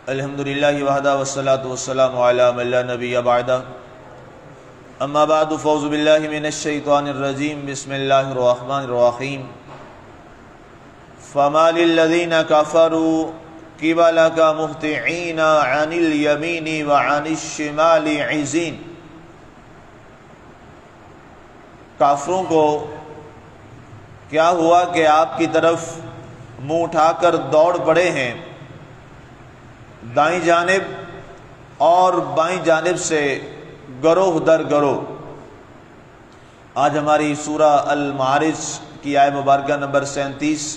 الحمدللہ وحدہ والصلاة والسلام علی من لا نبی بعدہ اما بعد فاعوذ باللہ من الشیطان الرجیم بسم اللہ الرحمن الرحیم فما للذین کفروا قبلک مہطعین عن الیمین وعن الشمال عزین۔ کافروں کو کیا ہوا کہ آپ کی طرف منہ اٹھا کر دوڑ پڑے ہیں، دائیں جانب اور بائیں جانب سے گروہ در گروہ۔ آج ہماری سورہ المعارج کی آیہ مبارکہ نمبر 37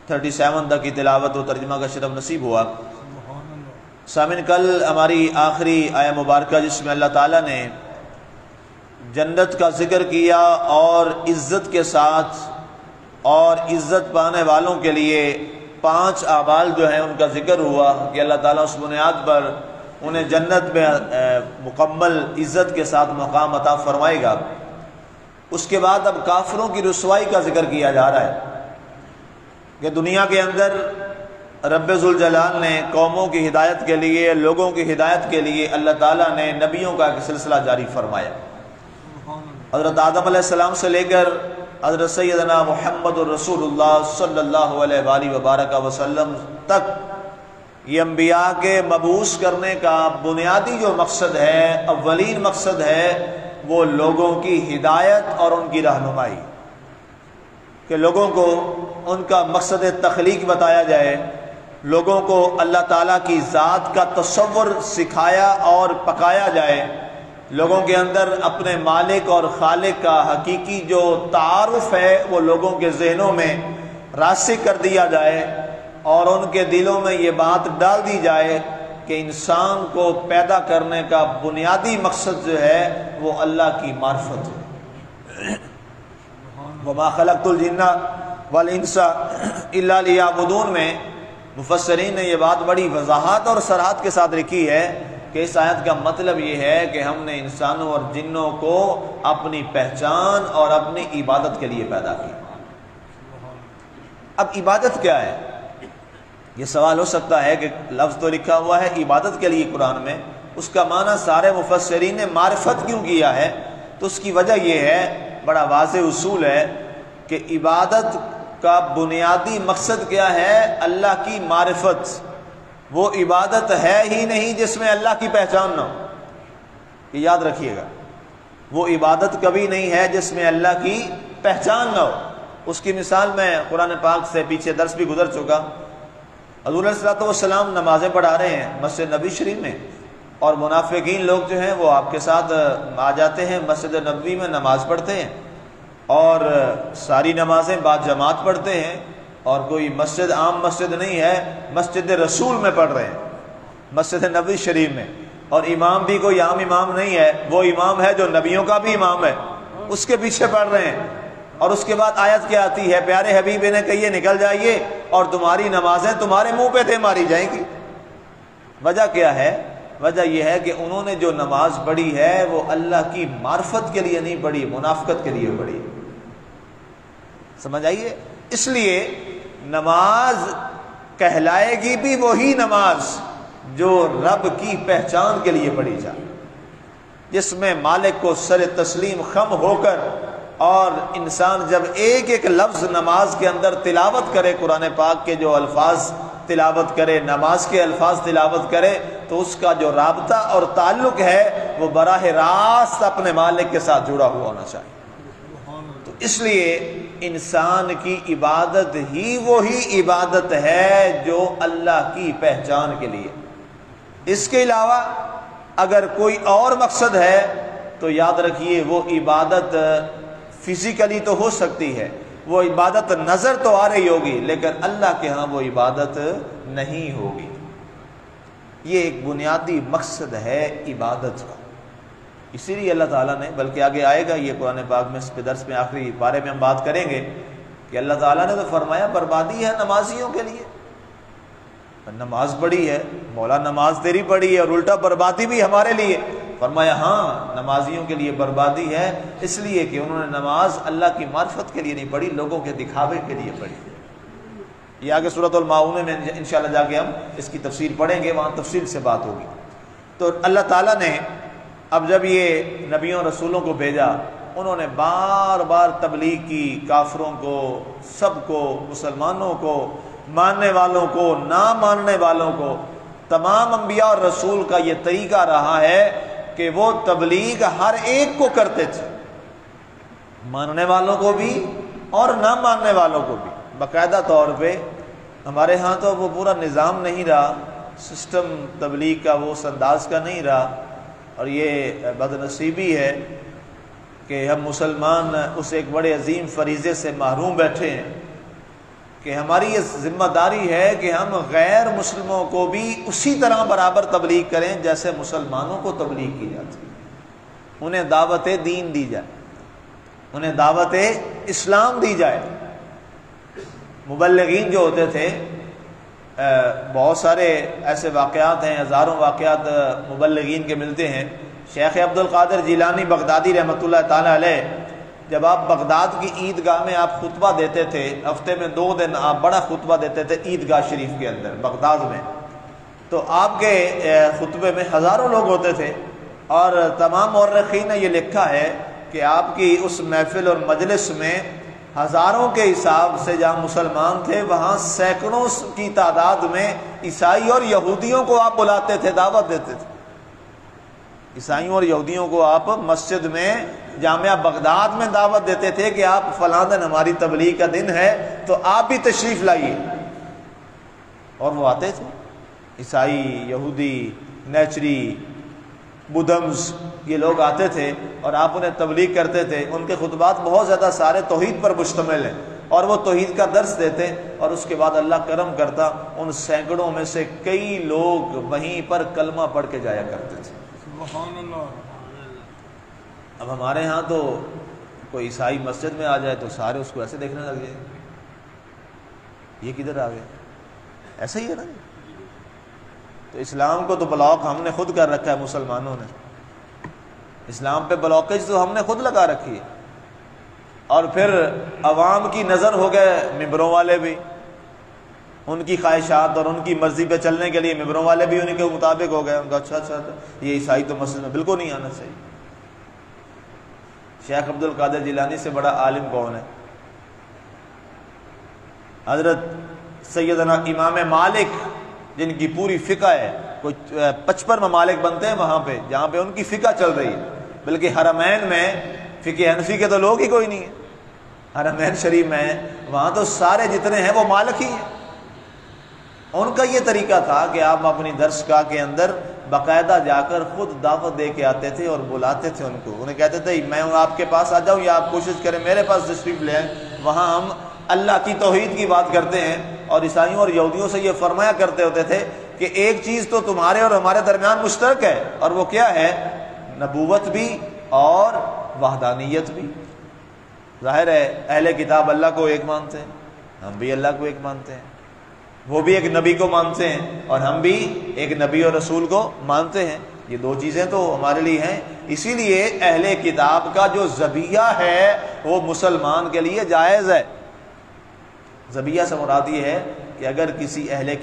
تک کی تلاوت و ترجمہ کا شرف نصیب ہوا۔ سامعین، کل ہماری آخری آیہ مبارکہ جس میں اللہ تعالیٰ نے جنت کا ذکر کیا اور عزت کے ساتھ اور عزت پانے والوں کے لیے 5 اعمال جو ہیں ان کا ذکر ہوا کہ اللہ تعالیٰ اس بنیاد پر انہیں جنت میں مکمل عزت کے ساتھ مقام عطا فرمائے گا۔ اس کے بعد اب کافروں کی رسوائی کا ذکر کیا جا رہا ہے کہ دنیا کے اندر رب ذوالجلال نے قوموں کی ہدایت کے لیے، لوگوں کی ہدایت کے لیے اللہ تعالیٰ نے نبیوں کا ایک سلسلہ جاری فرمایا۔ حضرت آدم علیہ السلام سے لے کر حضرت سیدنا محمد الرسول اللہ صلی اللہ علیہ وآلہ وبارک وسلم تک یہ انبیاء کے مبعوث کرنے کا بنیادی جو مقصد ہے، اولین مقصد ہے، وہ لوگوں کی ہدایت اور ان کی رہنمائی، کہ لوگوں کو ان کا مقصد تخلیق بتایا جائے، لوگوں کو اللہ تعالیٰ کی ذات کا تصور سکھایا اور پکایا جائے، لوگوں کے اندر اپنے مالک اور خالق کا حقیقی جو تعارف ہے وہ لوگوں کے ذہنوں میں راسخ کر دیا جائے، اور ان کے دلوں میں یہ بات ڈال دی جائے کہ انسان کو پیدا کرنے کا بنیادی مقصد جو ہے وہ اللہ کی معرفت ہے۔ وَمَا خَلَقْتُ الْجِنَّ وَالْإِنسَ إِلَّا لِيَعْبُدُونَ میں مفسرین نے یہ بات بڑی وضاحت اور صراحت کے ساتھ لکھی ہے کہ اس آیت کا مطلب یہ ہے کہ ہم نے انسانوں اور جنوں کو اپنی پہچان اور اپنی عبادت کے لیے پیدا کیا۔ اب عبادت کیا ہے؟ یہ سوال ہو سکتا ہے کہ لفظ تو لکھا ہوا ہے عبادت کے لیے قرآن میں، اس کا معنی سارے مفسرین نے معرفت کیوں کیا ہے؟ تو اس کی وجہ یہ ہے، بڑا واضح اصول ہے کہ عبادت کا بنیادی مقصد کیا ہے؟ اللہ کی معرفت۔ وہ عبادت ہے ہی نہیں جس میں اللہ کی پہچان نہ ہو، یہ یاد رکھیے گا۔ وہ عبادت کبھی نہیں ہے جس میں اللہ کی پہچان نہ ہو۔ اس کی مثال میں قرآن پاک سے پیچھے درس بھی گزر چکا۔ حضور علیہ السلام نمازیں پڑھا رہے ہیں مسجد نبوی شریف میں، اور منافقین لوگ جو ہیں وہ آپ کے ساتھ آ جاتے ہیں، مسجد نبوی میں نماز پڑھتے ہیں، اور ساری نمازیں بعد جماعت پڑھتے ہیں، اور کوئی مسجد عام مسجد نہیں ہے، مسجد رسول میں پڑھ رہے ہیں، مسجد نبوی شریف میں، اور امام بھی کوئی عام امام نہیں ہے، وہ امام ہے جو نبیوں کا بھی امام ہے، اس کے پیچھے پڑھ رہے ہیں۔ اور اس کے بعد آیت کیا آتی ہے؟ پیارے حبیب نے کہیے نکل جائیے اور تمہاری نمازیں تمہارے منہ پہ تھے ماری جائیں گی۔ وجہ کیا ہے؟ وجہ یہ ہے کہ انہوں نے جو نماز پڑھی ہے وہ اللہ کی معرفت کے لیے نہیں پڑھی، منافقت کے لیے پڑھی۔ سمجھ آئیے؟ اس لیے نماز کہلائے گی بھی وہی نماز جو رب کی پہچان کے لیے پڑھی جائے، جس میں مالک کو سر تسلیم خم ہو کر، اور انسان جب ایک ایک لفظ نماز کے اندر تلاوت کرے، قرآن پاک کے جو الفاظ تلاوت کرے، نماز کے الفاظ تلاوت کرے، تو اس کا جو رابطہ اور تعلق ہے وہ براہ راست اپنے مالک کے ساتھ جڑا ہوا ہونا چاہیے۔ تو اس لیے انسان کی عبادت ہی وہی عبادت ہے جو اللہ کی پہچان کے لیے۔ اس کے علاوہ اگر کوئی اور مقصد ہے تو یاد رکھیے وہ عبادت فزیکلی تو ہو سکتی ہے، وہ عبادت نظر تو آ رہی ہوگی، لیکن اللہ کے ہاں وہ عبادت نہیں ہوگی۔ یہ ایک بنیادی مقصد ہے عبادت کا۔ اسی لیے اللہ تعالیٰ نے، بلکہ آگے آئے گا یہ قرآن پاک میں، اس پہ درس میں آخری بارے میں ہم بات کریں گے کہ اللہ تعالیٰ نے تو فرمایا بربادی ہے نمازیوں کے لیے۔ نماز پڑھی ہے مولا، نماز تیری پڑھی ہے، اور الٹا بربادی بھی ہمارے لیے۔ فرمایا ہاں نمازیوں کے لیے بربادی ہے، اس لیے کہ انہوں نے نماز اللہ کی معرفت کے لیے نہیں پڑھی، لوگوں کے دکھاوے کے لیے پڑھی۔ یہ آگے سورۃ الماعون میں انشاءاللہ جا کے ہم اس کی تفسیر پڑھیں گے، وہاں تفصیل سے بات ہوگی۔ تو اللہ تعالیٰ نے اب جب یہ نبیوں رسولوں کو بھیجا، انہوں نے بار بار تبلیغ کی، کافروں کو، سب کو، مسلمانوں کو، ماننے والوں کو، نہ ماننے والوں کو، تمام انبیاء اور رسول کا یہ طریقہ رہا ہے کہ وہ تبلیغ ہر ایک کو کرتے تھے، ماننے والوں کو بھی اور نہ ماننے والوں کو بھی باقاعدہ طور پہ۔ ہمارے ہاں تو وہ پورا نظام نہیں رہا، سسٹم تبلیغ کا وہ اس انداز کا نہیں رہا، اور یہ بد نصیبی ہے کہ ہم مسلمان اس ایک بڑے عظیم فریضے سے محروم بیٹھے ہیں کہ ہماری یہ ذمہ داری ہے کہ ہم غیر مسلموں کو بھی اسی طرح برابر تبلیغ کریں جیسے مسلمانوں کو تبلیغ کی جاتی ہے، انہیں دعوت دین دی جائے، انہیں دعوت اسلام دی جائے۔ مبلغین جو ہوتے تھے، بہت سارے ایسے واقعات ہیں، ہزاروں واقعات مبلغین کے ملتے ہیں۔ شیخ عبد القادر جیلانی بغدادی رحمۃ اللہ تعالی علیہ، جب آپ بغداد کی عیدگاہ میں آپ خطبہ دیتے تھے، ہفتے میں 2 دن آپ بڑا خطبہ دیتے تھے عیدگاہ شریف کے اندر بغداد میں، تو آپ کے خطبے میں ہزاروں لوگ ہوتے تھے، اور تمام مورخین نے یہ لکھا ہے کہ آپ کی اس محفل اور مجلس میں ہزاروں کے حساب سے جہاں مسلمان تھے، وہاں سینکڑوں کی تعداد میں عیسائی اور یہودیوں کو آپ بلاتے تھے، دعوت دیتے تھے۔ عیسائیوں اور یہودیوں کو آپ مسجد میں، جامعہ بغداد میں دعوت دیتے تھے کہ آپ فلاں دن ہماری تبلیغ کا دن ہے تو آپ بھی تشریف لائیے، اور وہ آتے تھے۔ عیسائی، یہودی، نیچری، بدھمز، یہ لوگ آتے تھے اور آپ انہیں تبلیغ کرتے تھے۔ ان کے خطبات بہت زیادہ سارے توحید پر مشتمل ہیں، اور وہ توحید کا درس دیتے، اور اس کے بعد اللہ کرم کرتا، ان سینکڑوں میں سے کئی لوگ وہیں پر کلمہ پڑھ کے جایا کرتے تھے۔ سبحان اللہ۔ اب ہمارے ہاں تو کوئی عیسائی مسجد میں آ جائے تو سارے اس کو ایسے دیکھنے لگ جائیں، یہ کدھر آ گئے؟ ایسا ہی ہے نا۔ تو اسلام کو تو بلاک ہم نے خود کر رکھا ہے، مسلمانوں نے اسلام پہ بلاکیج تو ہم نے خود لگا رکھی ہے، اور پھر عوام کی نظر ہو گئے ممبروں والے بھی، ان کی خواہشات اور ان کی مرضی پہ چلنے کے لیے ممبروں والے بھی ان کے مطابق ہو گئے۔ ان کا اچھا یہ عیسائی تو مسجد میں بالکل نہیں آنا چاہیے۔ شیخ عبد القادر جیلانی سے بڑا عالم کون ہے؟ حضرت سیدنا امام مالک، جن کی پوری فقہ ہے، کوئی 55 ممالک بنتے ہیں وہاں پہ جہاں پہ ان کی فقہ چل رہی ہے، بلکہ حرمین میں فقہ حنفی کے تو لوگ ہی کوئی نہیں ہے، حرمین شریف میں وہاں تو سارے جتنے ہیں وہ مالک ہی ہیں۔ ان کا یہ طریقہ تھا کہ آپ اپنی درس گاہ کے اندر باقاعدہ جا کر خود دعوت دے کے آتے تھے اور بلاتے تھے ان کو، انہیں کہتے تھے میں آپ کے پاس آ جاؤں یا آپ کوشش کریں میرے پاس تشریف لے آئیں، وہاں ہم اللہ کی توحید کی بات کرتے ہیں۔ اور عیسائیوں اور یہودیوں سے یہ فرمایا کرتے ہوتے تھے کہ ایک چیز تو تمہارے اور ہمارے درمیان مشترک ہے، اور وہ کیا ہے؟ نبوت بھی اور وحدانیت بھی۔ ظاہر ہے اہل کتاب اللہ کو ایک مانتے ہیں، ہم بھی اللہ کو ایک مانتے ہیں، وہ بھی ایک نبی کو مانتے ہیں اور ہم بھی ایک نبی اور رسول کو مانتے ہیں۔ یہ دو چیزیں تو ہمارے لیے ہیں، اسی لیے اہل کتاب کا جو ذبیحہ ہے وہ مسلمان کے لیے جائز ہے۔ ذبیحہ سے مراد یہ ہے کہ اگر کسی اہل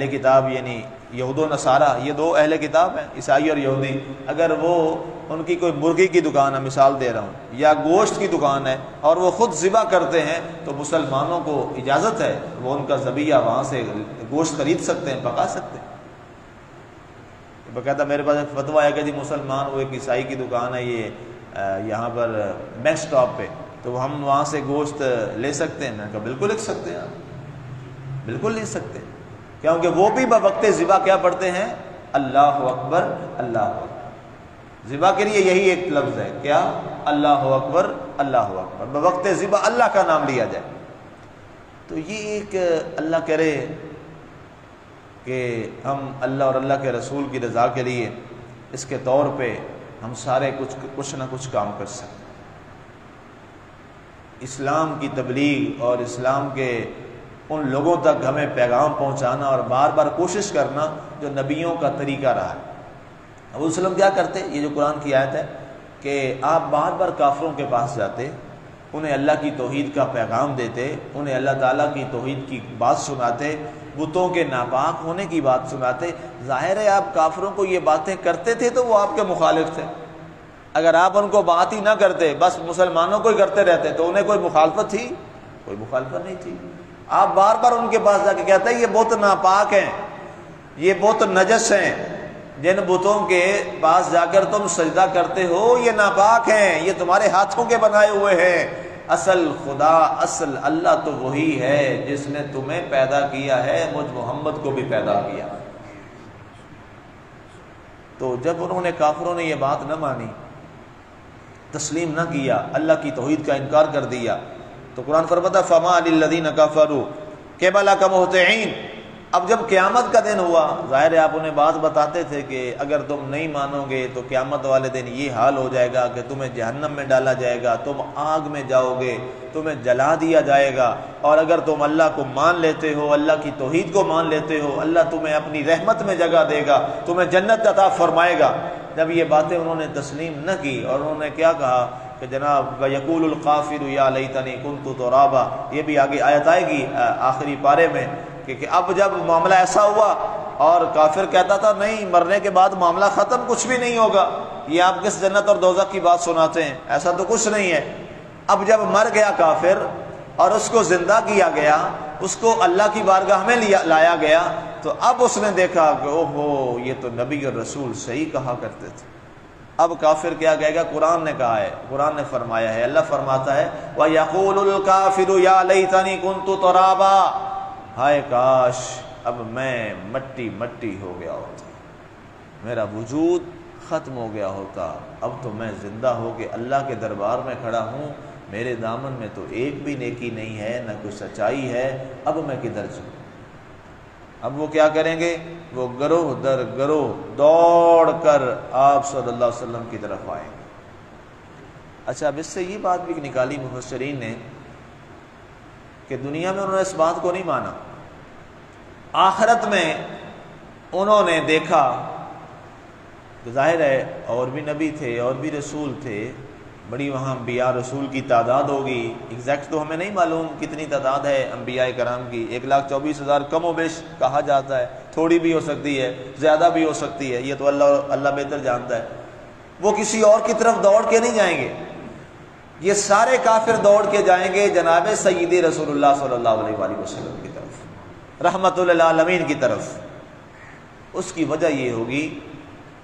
کتاب یعنی یہود و نصارہ، یہ دو اہل کتاب ہیں، عیسائی اور یہودی، اگر وہ ان کی کوئی مرغی کی دکان ہے، مثال دے رہا ہوں، یا گوشت کی دکان ہے اور وہ خود ذبح کرتے ہیں تو مسلمانوں کو اجازت ہے وہ ان کا ذبیحہ وہاں سے گوشت خرید سکتے ہیں، پکا سکتے ہیں۔ باقاعدہ میرے پاس ایک فتویٰ ہے کہ جی مسلمان، وہ ایک عیسائی کی دکان ہے یہ یہاں پر میک اسٹاپ پہ، تو ہم وہاں سے گوشت لے سکتے ہیں؟ میں نے کہا بالکل لے سکتے ہیں، آپ بالکل لے سکتے ہیں، کیونکہ وہ بھی بوقت ذبح کیا پڑھتے ہیں؟ اللہ اکبر، اللہ اکبر۔ ذبح کے لیے یہی ایک لفظ ہے، کیا؟ اللہ اکبر، اللہ اکبر، بوقت ذبح اللہ کا نام لیا جائے۔ تو یہ ایک اللہ کرے کہ ہم اللہ اور اللہ کے رسول کی رضا کے لیے اس کے طور پہ ہم سارے کچھ نہ کچھ کام کر سکتے ہیں۔ اسلام کی تبلیغ اور اسلام کے ان لوگوں تک ہمیں پیغام پہنچانا اور بار بار کوشش کرنا جو نبیوں کا طریقہ رہا ہے۔ ابو وسلم کیا کرتے؟ یہ جو قرآن کی آیت ہے کہ آپ بار بار کافروں کے پاس جاتے انہیں اللہ کی توحید کا پیغام دیتے، انہیں اللہ تعالیٰ کی توحید کی بات سناتے، بتوں کے ناپاک ہونے کی بات سناتے۔ ظاہر ہے آپ کافروں کو یہ باتیں کرتے تھے تو وہ آپ کے مخالف تھے۔ اگر آپ ان کو بات ہی نہ کرتے، بس مسلمانوں کو ہی کرتے رہتے، تو انہیں کوئی مخالفت تھی؟ کوئی مخالفت نہیں تھی۔ آپ بار بار ان کے پاس جا کے کہتے ہیں یہ بت ناپاک ہیں، یہ بت نجس ہیں، جن بتوں کے پاس جا کر تم سجدہ کرتے ہو یہ ناپاک ہیں، یہ تمہارے ہاتھوں کے بنائے ہوئے ہیں۔ اصل خدا، اصل اللہ تو وہی ہے جس نے تمہیں پیدا کیا ہے، مجھ محمد کو بھی پیدا کیا۔ تو جب انہوں نے، کافروں نے یہ بات نہ مانی، تسلیم نہ کیا، اللہ کی توحید کا انکار کر دیا، تو قرآن فرماتا فما للذین کفروا قبلک مہطعین۔ اب جب قیامت کا دن ہوا، ظاہر ہے آپ انہیں بات بتاتے تھے کہ اگر تم نہیں مانو گے تو قیامت والے دن یہ حال ہو جائے گا کہ تمہیں جہنم میں ڈالا جائے گا، تم آگ میں جاؤ گے، تمہیں جلا دیا جائے گا، اور اگر تم اللہ کو مان لیتے ہو، اللہ کی توحید کو مان لیتے ہو، اللہ تمہیں اپنی رحمت میں جگہ دے گا، تمہیں جنت عطا فرمائے گا۔ جب یہ باتیں انہوں نے تسلیم نہ کی اور انہوں نے کیا کہا کہ جناب وَيَقُولُ الْقَافِرُ يَا لَيْتَنِي كُنْتُ تُرَابًا، یہ بھی آگے آیت آئے گی آخری پارے میں کہ اب جب معاملہ ایسا ہوا اور کافر کہتا تھا نہیں، مرنے کے بعد معاملہ ختم، کچھ بھی نہیں ہوگا، یہ آپ کس جنت اور دوزخ کی بات سناتے ہیں، ایسا تو کچھ نہیں ہے۔ اب جب مر گیا کافر اور اس کو زندہ کیا گیا، اس کو اللہ کی بارگاہ میں لایا گیا، تو اب اس نے دیکھا کہ اوہو یہ تو نبی اور رسول صحیح کہا کرتے تھے۔ اب کافر کیا کہے گا؟ قرآن نے کہا ہے، قرآن نے فرمایا ہے، اللہ فرماتا ہے وَيَقُولُ الْكَافِرُ يَا لَيْتَنِي كُنْتُ تُرَابًا، ہائے کاش اب میں مٹی مٹی ہو گیا ہوتا، میرا وجود ختم ہو گیا ہوتا، اب تو میں زندہ ہو کے اللہ کے دربار میں کھڑا ہوں، میرے دامن میں تو ایک بھی نیکی نہیں ہے، نہ کوئی سچائی ہے، اب میں کدھر جاؤں؟ اب وہ کیا کریں گے؟ وہ گروہ در گروہ دوڑ کر آپ صلی اللہ علیہ وسلم کی طرف آئیں گے۔ اچھا، اب اس سے یہ بات بھی نکالی مفسرین نے کہ دنیا میں انہوں نے اس بات کو نہیں مانا، آخرت میں انہوں نے دیکھا کہ ظاہر ہے اور بھی نبی تھے اور بھی رسول تھے، بڑی وہاں انبیاء رسول کی تعداد ہوگی، ایگزیکٹ تو ہمیں نہیں معلوم کتنی تعداد ہے انبیاء کرام کی، 1,24,000 کم و بیش کہا جاتا ہے، تھوڑی بھی ہو سکتی ہے، زیادہ بھی ہو سکتی ہے، یہ تو اللہ بہتر جانتا ہے۔ وہ کسی اور کی طرف دوڑ کے نہیں جائیں گے، یہ سارے کافر دوڑ کے جائیں گے جناب سیدی رسول اللہ صلی اللہ علیہ وآلہ وسلم کی طرف، رحمت للعالمین کی طرف۔ اس کی وجہ یہ ہوگی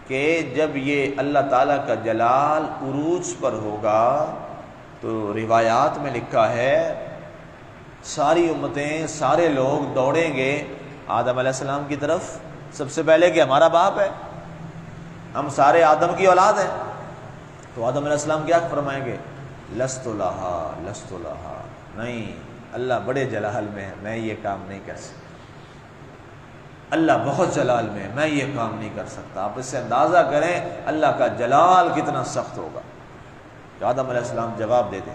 کہ جب یہ اللہ تعالیٰ کا جلال عروج پر ہوگا تو روایات میں لکھا ہے ساری امتیں، سارے لوگ دوڑیں گے آدم علیہ السلام کی طرف، سب سے پہلے کہ ہمارا باپ ہے، ہم سارے آدم کی اولاد ہیں، تو آدم علیہ السلام کیا فرمائیں گے؟ لست لہا لست لہا، نہیں، اللہ بڑے جلال میں ہے، میں یہ کام نہیں کر سکتا، اللہ بہت جلال میں ہے، میں یہ کام نہیں کر سکتا۔ آپ اس سے اندازہ کریں اللہ کا جلال کتنا سخت ہوگا۔ تو آدم علیہ السلام جواب دے دیں،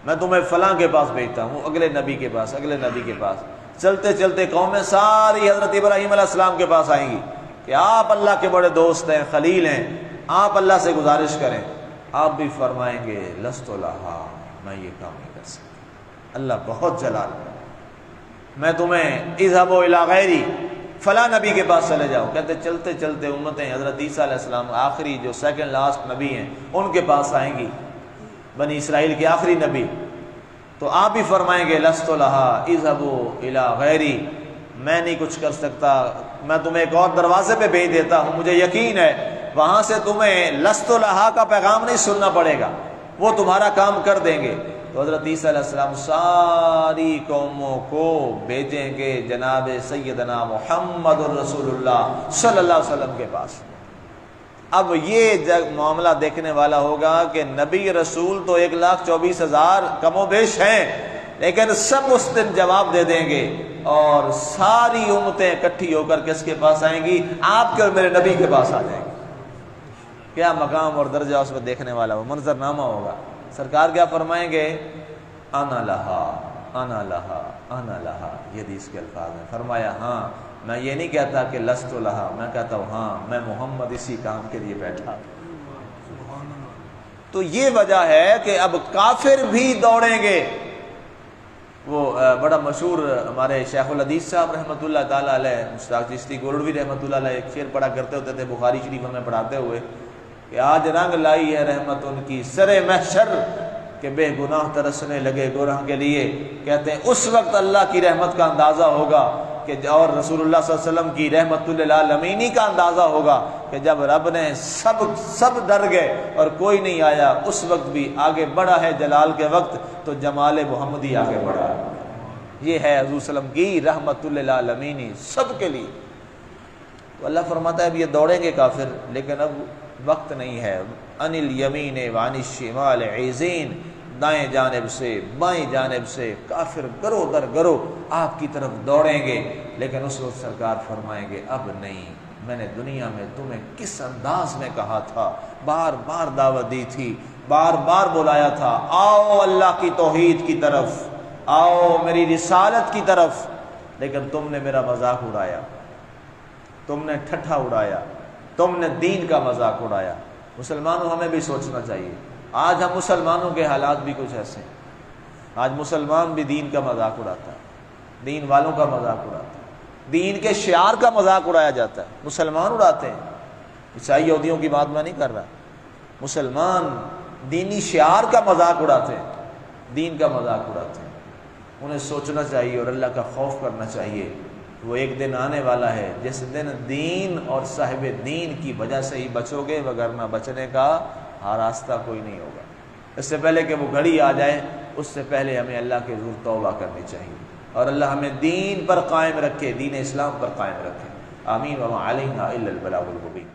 میں تمہیں فلاں کے پاس بھیجتا ہوں، اگلے نبی کے پاس، اگلے نبی کے پاس، چلتے چلتے قومیں ساری حضرت ابراہیم علیہ السلام کے پاس آئیں گی کہ آپ اللہ کے بڑے دوست ہیں، خلیل ہیں، آپ اللہ سے گزارش کریں، آپ بھی فرمائیں گے لست لہا، میں یہ کام نہیں کر سکتا، اللہ بہت جلال ہے، میں تمہیں اذهبوا الی غیری، فلاں نبی کے پاس چلے جاؤ۔ کہتے چلتے چلتے امتیں حضرت عیسیٰ علیہ السلام آخری جو سیکنڈ لاسٹ نبی ہیں ان کے پاس آئیں گی، بنی اسرائیل کے آخری نبی، تو آپ بھی فرمائیں گے لست لہا اذهبوا الی غیری، میں نہیں کچھ کر سکتا، میں تمہیں ایک اور دروازے پہ بھیج دیتا ہوں، مجھے یقین ہے وہاں سے تمہیں لست لہا کا پیغام نہیں سننا پڑے گا، وہ تمہارا کام کر دیں گے۔ تو حضرت عیسیٰ علیہ السلام ساری قوموں کو بھیجیں گے جناب سیدنا محمد الرسول اللہ صلی اللہ علیہ وسلم کے پاس۔ اب یہ معاملہ دیکھنے والا ہوگا کہ نبی رسول تو 1,24,000 کم و بیش ہیں، لیکن سب اس دن جواب دے دیں گے اور ساری امتیں اکٹھی ہو کر کس کے پاس آئیں گی؟ آپ کے اور میرے نبی کے پاس آ جائیں گے۔ کیا مقام اور درجہ اس میں دیکھنے والا وہ منظرنامہ ہوگا۔ سرکار کیا فرمائیں گے؟ انا لہا انا لہا انا لہا، یہ حدیث کے الفاظ ہیں۔ فرمایا ہاں، میں یہ نہیں کہتا کہ لست لہا، میں کہتا ہوں ہاں میں محمد اسی کام کے لیے بیٹھا۔ تو یہ وجہ ہے کہ اب کافر بھی دوڑیں گے۔ وہ بڑا مشہور ہمارے شیخ الحدیث صاحب رحمۃ اللہ تعالیٰ علیہ، مشتاق چشتی گولڈوی رحمۃ اللہ علیہ، ایک شعر پڑھا کرتے ہوتے تھے بخاری شریف ہمیں پڑھاتے ہوئے کہ آج رنگ لائی ہے رحمت ان کی سرے محشر، کہ بے گناہ ترسنے لگے گناہ کے لیے۔ کہتے ہیں اس وقت اللہ کی رحمت کا اندازہ ہوگا کہ اور رسول اللہ صلی اللہ علیہ وسلم کی رحمت للعالمین کا اندازہ ہوگا کہ جب رب نے سب ڈر گئے اور کوئی نہیں آیا، اس وقت بھی آگے بڑھا ہے جلال کے وقت تو جمال محمدی آگے بڑھا ہے۔ یہ ہے حضور صلی اللہ علیہ وسلم کی رحمت للعالمین سب کے لیے۔ تو اللہ فرماتا ہے اب یہ دوڑیں گے کافر، لیکن اب وقت نہیں ہے۔ ان الیمین وعن الشمال عزین، دائیں جانب سے بائیں جانب سے کافر گرو در گرو آپ کی طرف دوڑیں گے، لیکن اس وقت سرکار فرمائیں گے اب نہیں، میں نے دنیا میں تمہیں کس انداز میں کہا تھا، بار بار دعوت دی تھی، بار بار بلایا تھا، آؤ اللہ کی توحید کی طرف، آؤ میری رسالت کی طرف، لیکن تم نے میرا مذاق اڑایا، تم نے ٹھٹھا اڑایا، تم نے دین کا مذاق اڑایا۔ مسلمانوں ہمیں بھی سوچنا چاہیے، آج ہم مسلمانوں کے حالات بھی کچھ ایسے ہیں۔ آج مسلمان بھی دین کا مذاق اڑاتا ہے، دین والوں کا مذاق اڑاتا ہے، دین کے شعار کا مذاق اڑایا جاتا ہے، مسلمان اڑاتے ہیں۔ عیسائی یہودیوں کی بات میں نہیں کر رہا، مسلمان دینی شعار کا مذاق اڑاتے ہیں، دین کا مذاق اڑاتے ہیں۔ انہیں سوچنا چاہیے اور اللہ کا خوف کرنا چاہیے، وہ ایک دن آنے والا ہے جس دن دین اور صاحب دین کی وجہ سے ہی بچو گے، وگرنہ بچنے کا راستہ کوئی نہیں ہوگا۔ اس سے پہلے کہ وہ گھڑی آ جائے، اس سے پہلے ہمیں اللہ کے حضور توبہ کرنی چاہیے، اور اللہ ہمیں دین پر قائم رکھے، دین اسلام پر قائم رکھے۔ آمین وما علینا الا البلاغ المبین۔